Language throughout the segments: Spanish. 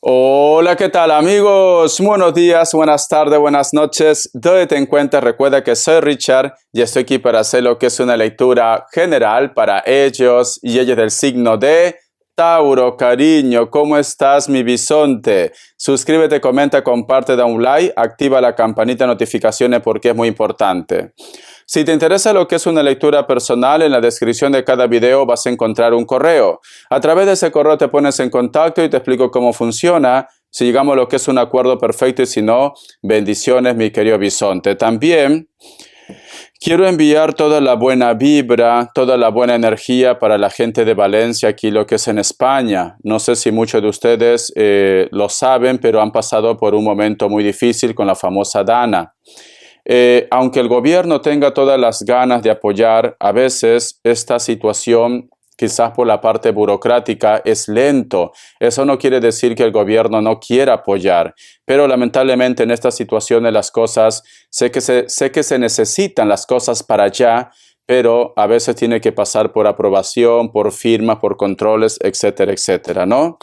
Hola, ¿qué tal amigos? Buenos días, buenas tardes, buenas noches. ¿Dónde te encuentras? Recuerda que soy Richard y estoy aquí para hacer lo que es una lectura general para ellos y ellas del signo de Tauro. Cariño, ¿cómo estás, mi bisonte? Suscríbete, comenta, comparte, da un like, activa la campanita de notificaciones porque es muy importante. Si te interesa lo que es una lectura personal, en la descripción de cada video vas a encontrar un correo. A través de ese correo te pones en contacto y te explico cómo funciona, si llegamos a lo que es un acuerdo perfecto y si no, bendiciones, mi querido bisonte. También quiero enviar toda la buena vibra, toda la buena energía para la gente de Valencia, aquí lo que es en España. No sé si muchos de ustedes lo saben, pero han pasado por un momento muy difícil con la famosa Dana. Aunque el gobierno tenga todas las ganas de apoyar, a veces esta situación, quizás por la parte burocrática, es lento. Eso no quiere decir que el gobierno no quiera apoyar, pero lamentablemente en estas situaciones las cosas, sé que se necesitan las cosas para allá, pero a veces tiene que pasar por aprobación, por firmas, por controles, etcétera, etcétera, ¿no?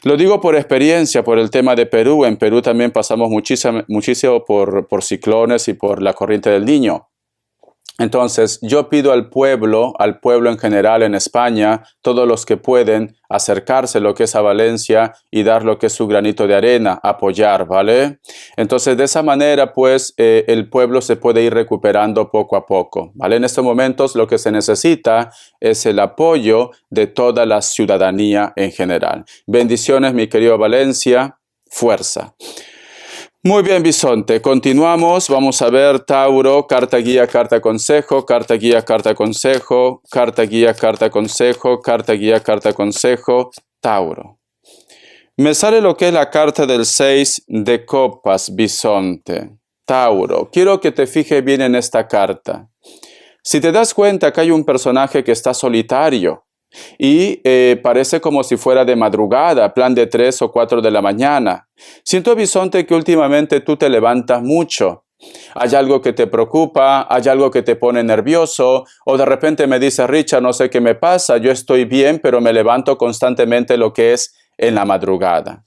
Lo digo por experiencia, por el tema de Perú. En Perú también pasamos muchísimo por ciclones y por la corriente del Niño. Entonces, yo pido al pueblo en general en España, todos los que pueden acercarse lo que es a Valencia y dar lo que es su granito de arena, apoyar, ¿vale? Entonces, de esa manera, pues, el pueblo se puede ir recuperando poco a poco, ¿vale? En estos momentos lo que se necesita es el apoyo de toda la ciudadanía en general. Bendiciones, mi querido Valencia, fuerza. Muy bien, bisonte, continuamos, vamos a ver Tauro, carta guía, carta consejo, carta guía, carta consejo, carta guía, carta consejo, carta guía, carta consejo, Tauro. Me sale lo que es la carta del 6 de copas, bisonte. Tauro, quiero que te fijes bien en esta carta. Si te das cuenta que hay un personaje que está solitario, y parece como si fuera de madrugada, plan de 3 o 4 de la mañana. Siento, bisonte, que últimamente tú te levantas mucho. Hay algo que te preocupa, hay algo que te pone nervioso, o de repente me dice, Richard, no sé qué me pasa, yo estoy bien, pero me levanto constantemente lo que es en la madrugada.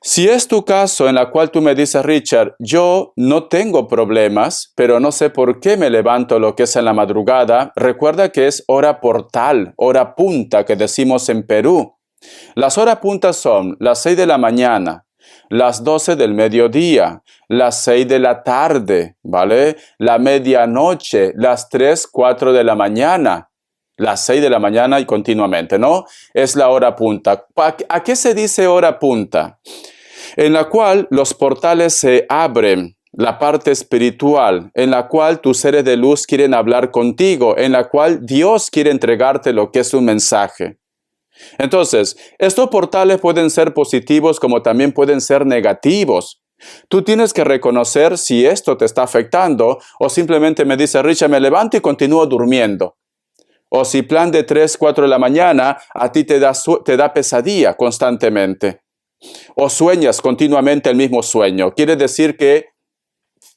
Si es tu caso en la cual tú me dices, Richard, yo no tengo problemas, pero no sé por qué me levanto lo que es en la madrugada, recuerda que es hora portal, hora punta que decimos en Perú. Las horas puntas son las 6 de la mañana, las 12 del mediodía, las 6 de la tarde, ¿vale? La medianoche, las 3, 4 de la mañana. Las 6 de la mañana y continuamente, ¿no? Es la hora punta. ¿A qué se dice hora punta? En la cual los portales se abren, la parte espiritual, en la cual tus seres de luz quieren hablar contigo, en la cual Dios quiere entregarte lo que es un mensaje. Entonces, estos portales pueden ser positivos como también pueden ser negativos. Tú tienes que reconocer si esto te está afectando o simplemente me dice, Richard, me levanto y continúo durmiendo. O si plan de 3, 4 de la mañana a ti te da pesadilla constantemente. O sueñas continuamente el mismo sueño. Quiere decir que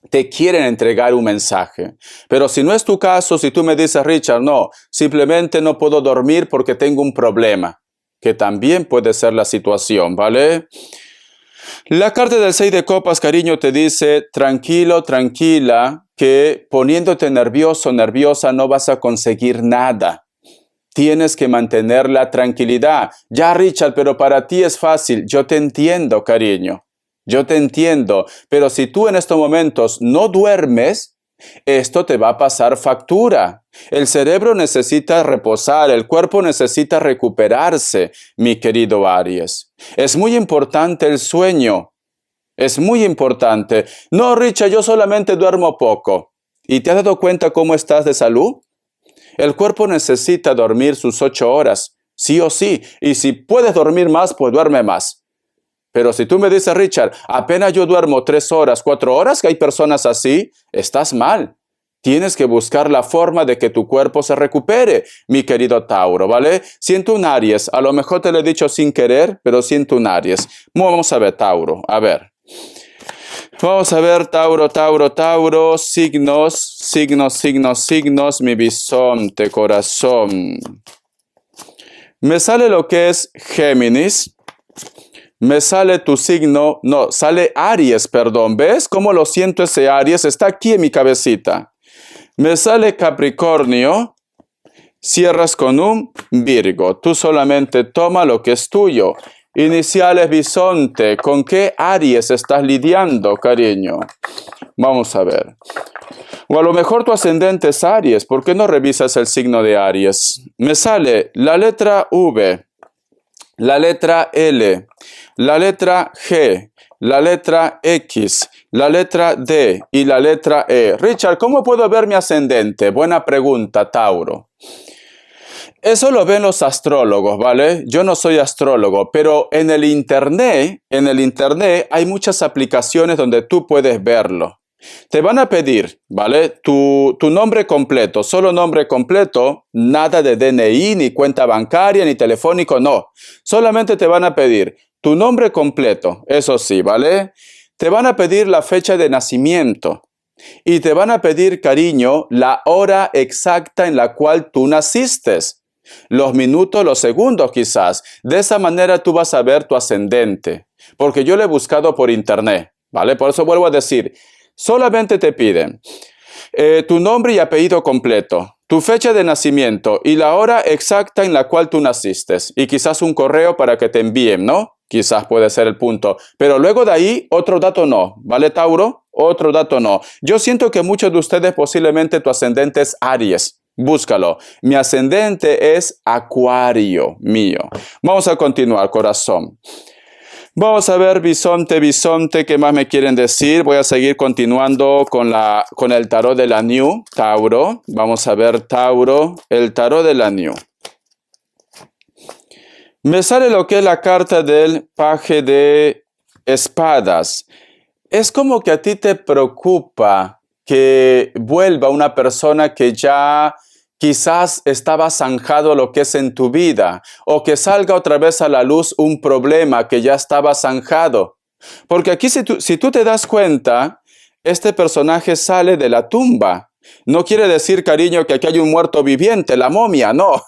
te quieren entregar un mensaje. Pero si no es tu caso, si tú me dices, Richard, no, simplemente no puedo dormir porque tengo un problema, que también puede ser la situación, ¿vale? La carta del 6 de copas, cariño, te dice, tranquilo, tranquila, que poniéndote nervioso, nerviosa, no vas a conseguir nada. Tienes que mantener la tranquilidad. Ya, Richard, pero para ti es fácil. Yo te entiendo, cariño. Yo te entiendo. Pero si tú en estos momentos no duermes, esto te va a pasar factura. El cerebro necesita reposar, el cuerpo necesita recuperarse, mi querido Aries. Es muy importante el sueño. Es muy importante. No, Richard, yo solamente duermo poco. ¿Y te has dado cuenta cómo estás de salud? El cuerpo necesita dormir sus 8 horas, sí o sí. Y si puedes dormir más, pues duerme más. Pero si tú me dices, Richard, apenas yo duermo 3 horas, 4 horas, que hay personas así, estás mal. Tienes que buscar la forma de que tu cuerpo se recupere, mi querido Tauro, ¿vale? Siento un Aries. A lo mejor te lo he dicho sin querer, pero siento un Aries. Vamos a ver, Tauro. A ver. Vamos a ver, Tauro, Tauro, Tauro, signos, mi bisonte, corazón. Me sale lo que es Géminis, Me sale tu signo, no, sale Aries, perdón. ¿Ves cómo lo siento ese Aries? Está aquí en mi cabecita. Me sale Capricornio, cierras con un Virgo. Tú solamente toma lo que es tuyo. Iniciales Bisonte, ¿con qué Aries estás lidiando, cariño? Vamos a ver. O a lo mejor tu ascendente es Aries, ¿por qué no revisas el signo de Aries? Me sale la letra V, la letra L, la letra G, la letra X, la letra D y la letra E. Richard, ¿cómo puedo ver mi ascendente? Buena pregunta, Tauro. Eso lo ven los astrólogos, ¿vale? Yo no soy astrólogo, pero en el internet hay muchas aplicaciones donde tú puedes verlo. Te van a pedir, ¿vale? Tu nombre completo, solo nombre completo, nada de DNI, ni cuenta bancaria, ni telefónico, no. Solamente te van a pedir tu nombre completo, eso sí, ¿vale? Te van a pedir la fecha de nacimiento y te van a pedir, cariño, la hora exacta en la cual tú naciste. Los minutos, los segundos quizás. De esa manera tú vas a ver tu ascendente. Porque yo lo he buscado por internet, ¿vale? Por eso vuelvo a decir, solamente te piden tu nombre y apellido completo, tu fecha de nacimiento y la hora exacta en la cual tú naciste. Y quizás un correo para que te envíen, ¿no? Quizás puede ser el punto. Pero luego de ahí, otro dato no. ¿Vale, Tauro? Otro dato no. Yo siento que muchos de ustedes posiblemente tu ascendente es Aries. Búscalo. Mi ascendente es Acuario mío. Vamos a continuar, corazón. Vamos a ver, bisonte, ¿qué más me quieren decir? Voy a seguir continuando con el tarot de la New, Tauro. Vamos a ver, Tauro, el tarot de la New. Me sale lo que es la carta del paje de espadas. Es como que a ti te preocupa que vuelva una persona que ya quizás estaba zanjado lo que es en tu vida, o que salga otra vez a la luz un problema que ya estaba zanjado. Porque aquí si tú te das cuenta, este personaje sale de la tumba. No quiere decir, cariño, que aquí hay un muerto viviente, la momia, no.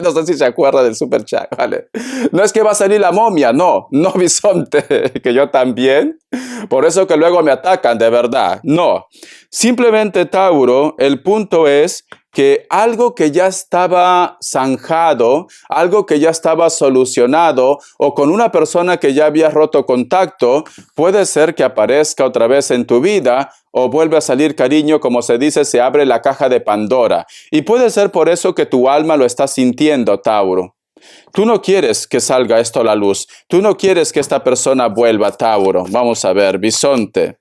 No sé si se acuerda del super chat, ¿vale? No es que va a salir la momia, no, bisonte, que yo también. Por eso que luego me atacan, de verdad. No, simplemente, Tauro, el punto es que algo que ya estaba zanjado, algo que ya estaba solucionado, o con una persona que ya había roto contacto, puede ser que aparezca otra vez en tu vida, o vuelve a salir, cariño, como se dice, se abre la caja de Pandora. Y puede ser por eso que tu alma lo está sintiendo, Tauro. Tú no quieres que salga esto a la luz. Tú no quieres que esta persona vuelva, Tauro. Vamos a ver, bisonte.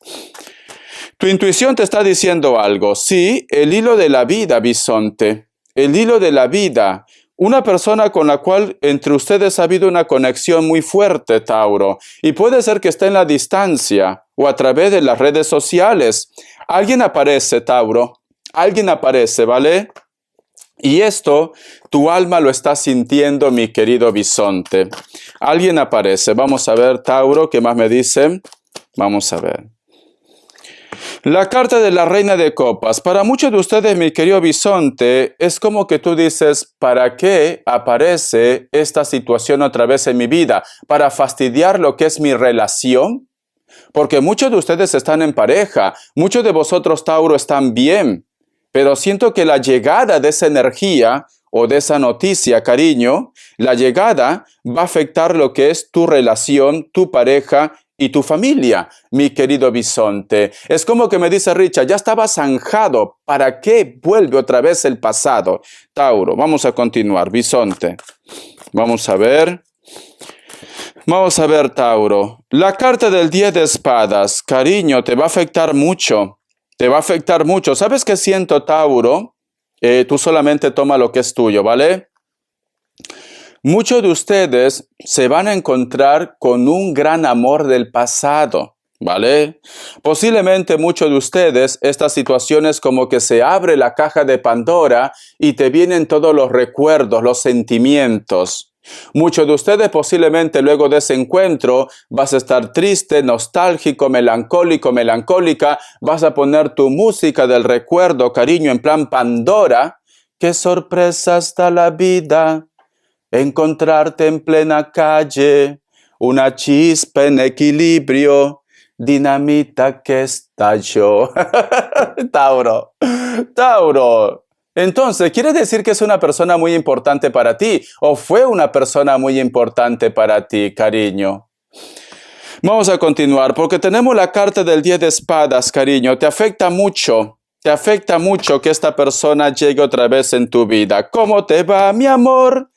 Tu intuición te está diciendo algo. Sí, el hilo de la vida, bisonte. El hilo de la vida. Una persona con la cual entre ustedes ha habido una conexión muy fuerte, Tauro. Y puede ser que esté en la distancia o a través de las redes sociales. Alguien aparece, Tauro. Alguien aparece, ¿vale? Y esto, tu alma lo está sintiendo, mi querido bisonte. Alguien aparece. Vamos a ver, Tauro, ¿qué más me dicen? Vamos a ver. La carta de la Reina de Copas. Para muchos de ustedes, mi querido bisonte, es como que tú dices, ¿para qué aparece esta situación otra vez en mi vida? ¿Para fastidiar lo que es mi relación? Porque muchos de ustedes están en pareja, muchos de vosotros, Tauro, están bien, pero siento que la llegada de esa energía o de esa noticia, cariño, la llegada va a afectar lo que es tu relación, tu pareja y tu familia, mi querido bisonte. Es como que me dice Richard, ya estaba zanjado, ¿para qué vuelve otra vez el pasado? Tauro, vamos a continuar, bisonte. Vamos a ver. Vamos a ver, Tauro. La carta del 10 de espadas, cariño, te va a afectar mucho. Te va a afectar mucho. ¿Sabes qué siento, Tauro? Tú solamente toma lo que es tuyo, ¿vale? Muchos de ustedes se van a encontrar con un gran amor del pasado, ¿vale? Posiblemente muchos de ustedes, estas situaciones como que se abre la caja de Pandora y te vienen todos los recuerdos, los sentimientos. Muchos de ustedes posiblemente luego de ese encuentro vas a estar triste, nostálgico, melancólico, melancólica, vas a poner tu música del recuerdo, cariño, en plan Pandora. ¡Qué sorpresa está la vida! Encontrarte en plena calle, una chispa en equilibrio, dinamita que estalló. Tauro, Tauro. Entonces, ¿quiere decir que es una persona muy importante para ti? ¿O fue una persona muy importante para ti, cariño? Vamos a continuar, porque tenemos la carta del 10 de espadas, cariño. Te afecta mucho que esta persona llegue otra vez en tu vida. ¿Cómo te va, mi amor?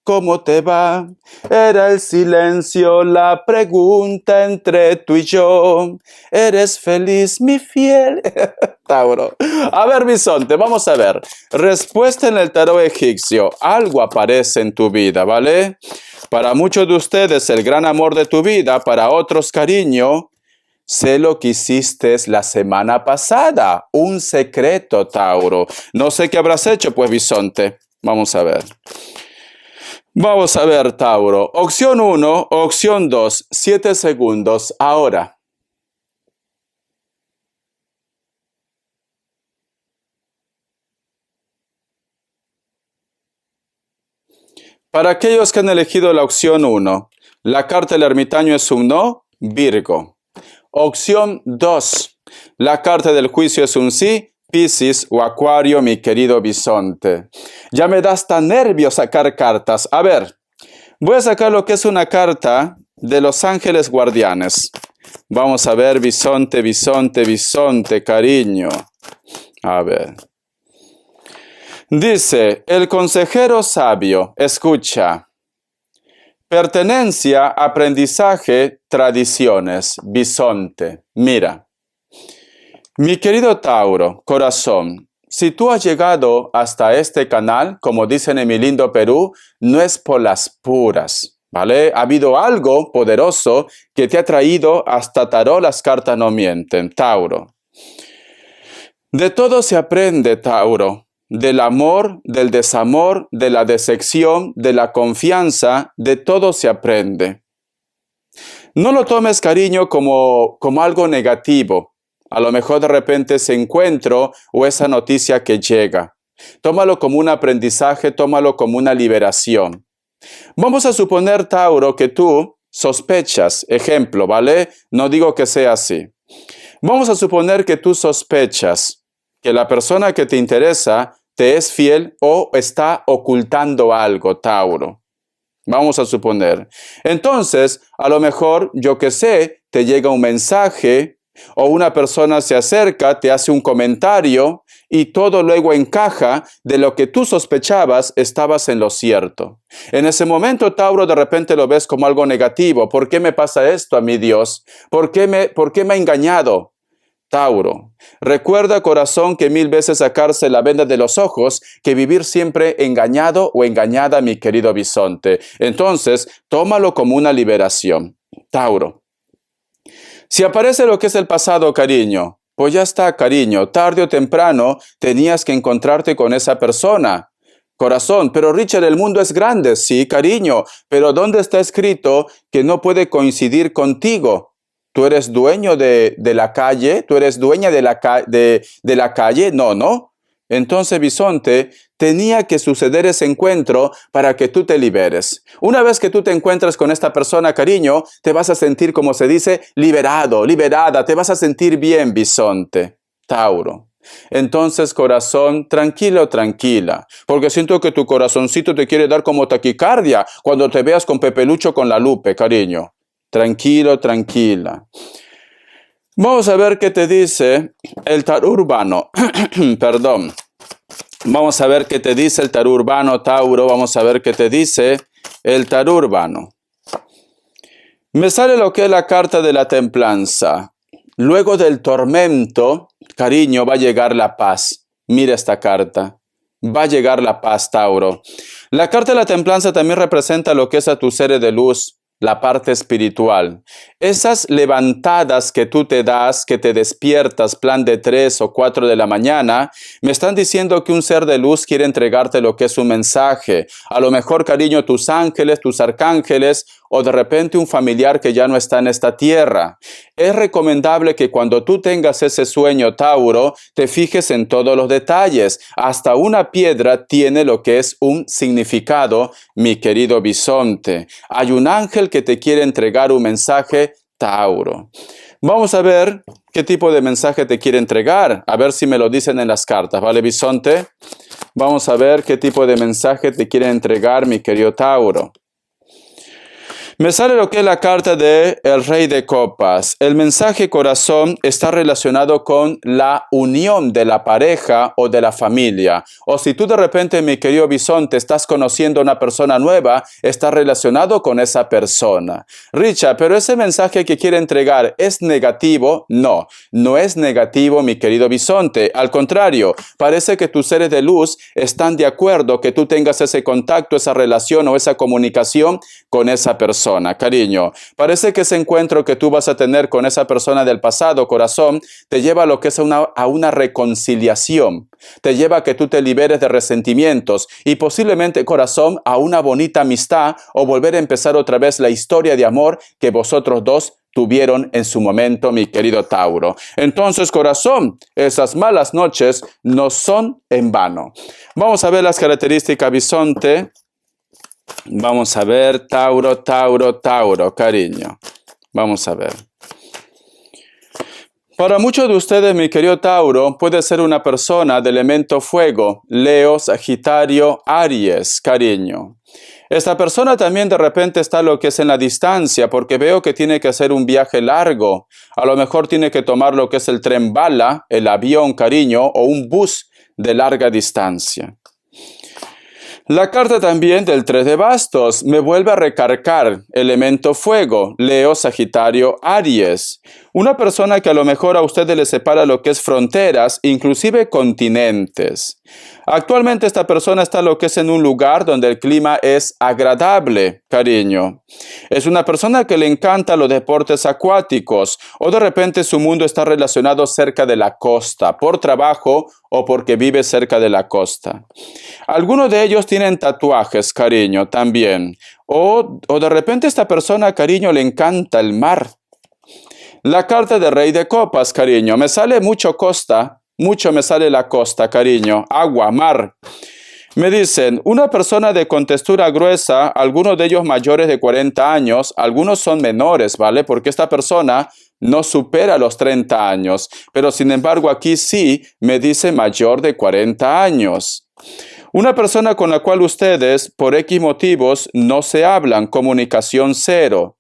¿Cómo te va? Era el silencio la pregunta entre tú y yo. ¿Eres feliz, mi fiel? Tauro. A ver, bisonte, vamos a ver. Respuesta en el tarot egipcio. Algo aparece en tu vida, ¿vale? Para muchos de ustedes, el gran amor de tu vida. Para otros, cariño, sé lo que hiciste la semana pasada. Un secreto, Tauro. No sé qué habrás hecho, pues, bisonte. Vamos a ver. Vamos a ver, Tauro. Opción 1, opción 2, 7 segundos. Ahora. Para aquellos que han elegido la opción 1, la carta del ermitaño es un no, Virgo. Opción 2, la carta del juicio es un sí, Piscis o Acuario, mi querido bisonte. Ya me da hasta nervio sacar cartas. A ver, voy a sacar lo que es una carta de los ángeles guardianes. Vamos a ver, bisonte, bisonte, bisonte, cariño. A ver. Dice, el consejero sabio, escucha. Pertenencia, aprendizaje, tradiciones, bisonte. Mira. Mi querido Tauro, corazón, si tú has llegado hasta este canal, como dicen en mi lindo Perú, no es por las puras, ¿vale? Ha habido algo poderoso que te ha traído hasta tarot, las cartas no mienten, Tauro. De todo se aprende, Tauro, del amor, del desamor, de la decepción, de la confianza, de todo se aprende. No lo tomes, cariño, como algo negativo. A lo mejor de repente ese encuentro o esa noticia que llega. Tómalo como un aprendizaje, tómalo como una liberación. Vamos a suponer, Tauro, que tú sospechas, ejemplo, ¿vale? No digo que sea así. Vamos a suponer que tú sospechas que la persona que te interesa te es fiel o está ocultando algo, Tauro. Vamos a suponer. Entonces, a lo mejor, yo que sé, te llega un mensaje o una persona se acerca, te hace un comentario y todo luego encaja de lo que tú sospechabas, estabas en lo cierto. En ese momento, Tauro, de repente lo ves como algo negativo. ¿Por qué me pasa esto a mi Dios? ¿Por qué me ha engañado? Tauro, recuerda, corazón, que 1000 veces sacarse la venda de los ojos que vivir siempre engañado o engañada, mi querido bisonte. Entonces, tómalo como una liberación. Tauro. Si aparece lo que es el pasado, cariño, pues ya está, cariño. Tarde o temprano tenías que encontrarte con esa persona. Corazón, pero Richard, el mundo es grande. Sí, cariño, pero ¿dónde está escrito que no puede coincidir contigo? ¿Tú eres dueño de la calle? ¿Tú eres dueña de la calle? No, ¿no? Entonces, bisonte, tenía que suceder ese encuentro para que tú te liberes. Una vez que tú te encuentras con esta persona, cariño, te vas a sentir, como se dice, liberado, liberada. Te vas a sentir bien, bisonte. Tauro. Entonces, corazón, tranquilo, tranquila, porque siento que tu corazoncito te quiere dar como taquicardia cuando te veas con Pepe Lucho con la Lupe, cariño. Tranquilo, tranquila. Vamos a ver qué te dice el tarot urbano. Perdón. Vamos a ver qué te dice el tarot urbano, Tauro. Vamos a ver qué te dice el tarot urbano. Me sale lo que es la carta de la templanza. Luego del tormento, cariño, va a llegar la paz. Mira esta carta. Va a llegar la paz, Tauro. La carta de la templanza también representa lo que es a tus seres de luz. La parte espiritual. Esas levantadas que tú te das, que te despiertas, plan de 3 o 4 de la mañana, me están diciendo que un ser de luz quiere entregarte lo que es un mensaje. A lo mejor, cariño, tus ángeles, tus arcángeles o de repente un familiar que ya no está en esta tierra. Es recomendable que cuando tú tengas ese sueño, Tauro, te fijes en todos los detalles. Hasta una piedra tiene lo que es un significado, mi querido bisonte. Hay un ángel que te quiere entregar un mensaje, Tauro. Vamos a ver qué tipo de mensaje te quiere entregar. A ver si me lo dicen en las cartas, ¿vale, bisonte? Vamos a ver qué tipo de mensaje te quiere entregar, mi querido Tauro. Me sale lo que es la carta de el Rey de Copas. El mensaje corazón está relacionado con la unión de la pareja o de la familia. O si tú de repente, mi querido bisonte, estás conociendo a una persona nueva, está relacionado con esa persona. Richard, pero ese mensaje que quiere entregar, ¿es negativo? No, no es negativo, mi querido bisonte. Al contrario, parece que tus seres de luz están de acuerdo que tú tengas ese contacto, esa relación o esa comunicación con esa persona. Cariño, parece que ese encuentro que tú vas a tener con esa persona del pasado, corazón, te lleva a lo que es a una reconciliación, te lleva a que tú te liberes de resentimientos y posiblemente, corazón, a una bonita amistad o volver a empezar otra vez la historia de amor que vosotros dos tuvieron en su momento, mi querido Tauro. Entonces, corazón, esas malas noches no son en vano. Vamos a ver las características, bisonte. Vamos a ver, Tauro, cariño. Vamos a ver. Para muchos de ustedes, mi querido Tauro, puede ser una persona de elemento fuego, Leo, Sagitario, Aries, cariño. Esta persona también de repente está lo que es en la distancia, porque veo que tiene que hacer un viaje largo. A lo mejor tiene que tomar lo que es el tren bala, el avión, cariño, o un bus de larga distancia. La carta también del 3 de bastos me vuelve a recargar elemento fuego, Leo, Sagitario, Aries. Una persona que a lo mejor a ustedes les separa lo que es fronteras, inclusive continentes. Actualmente esta persona está lo que es en un lugar donde el clima es agradable, cariño. Es una persona que le encanta los deportes acuáticos o de repente su mundo está relacionado cerca de la costa, por trabajo o porque vive cerca de la costa. Algunos de ellos tienen tatuajes, cariño, también. O de repente esta persona, cariño, le encanta el mar. La carta de Rey de Copas, cariño, me sale mucho costa, mucho me sale la costa, cariño, agua, mar. Me dicen, una persona de contextura gruesa, algunos de ellos mayores de 40 años, algunos son menores, ¿vale? Porque esta persona no supera los 30 años, pero sin embargo aquí sí me dice mayor de 40 años. Una persona con la cual ustedes, por X motivos, no se hablan, comunicación cero.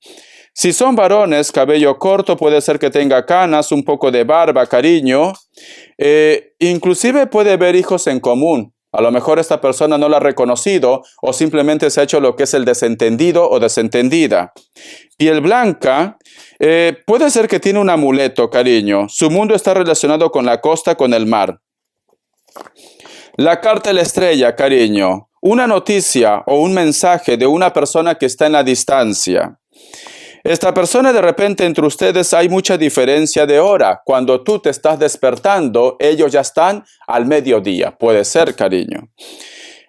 Si son varones, cabello corto, puede ser que tenga canas, un poco de barba, cariño. Inclusive puede haber hijos en común. A lo mejor esta persona no la ha reconocido o simplemente se ha hecho lo que es el desentendido o desentendida. Piel blanca, puede ser que tiene un amuleto, cariño. Su mundo está relacionado con la costa, con el mar. La carta de la estrella, cariño. Una noticia o un mensaje de una persona que está en la distancia. Esta persona de repente entre ustedes hay mucha diferencia de hora. Cuando tú te estás despertando, ellos ya están al mediodía. Puede ser, cariño.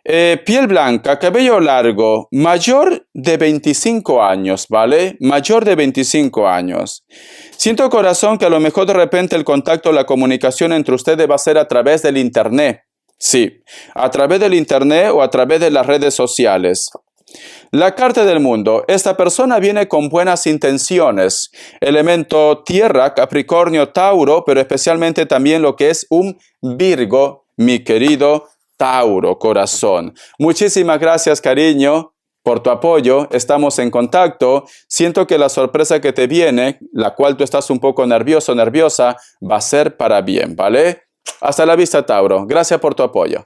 Piel blanca, cabello largo, mayor de 25 años, ¿vale? Mayor de 25 años. Siento, corazón, que a lo mejor de repente el contacto, la comunicación entre ustedes va a ser a través del internet. Sí, a través del internet o a través de las redes sociales. La carta del mundo. Esta persona viene con buenas intenciones. Elemento tierra, Capricornio, Tauro, pero especialmente también lo que es un Virgo, mi querido Tauro, corazón. Muchísimas gracias, cariño, por tu apoyo. Estamos en contacto. Siento que la sorpresa que te viene, la cual tú estás un poco nervioso, nerviosa, va a ser para bien, ¿vale? Hasta la vista, Tauro. Gracias por tu apoyo.